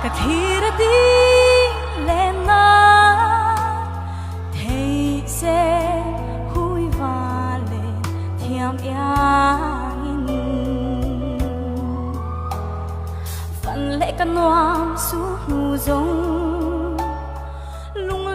thi ra đi lên na thấy sẽ hui và lên thiam yang phần lệ căn noam su hu dông lung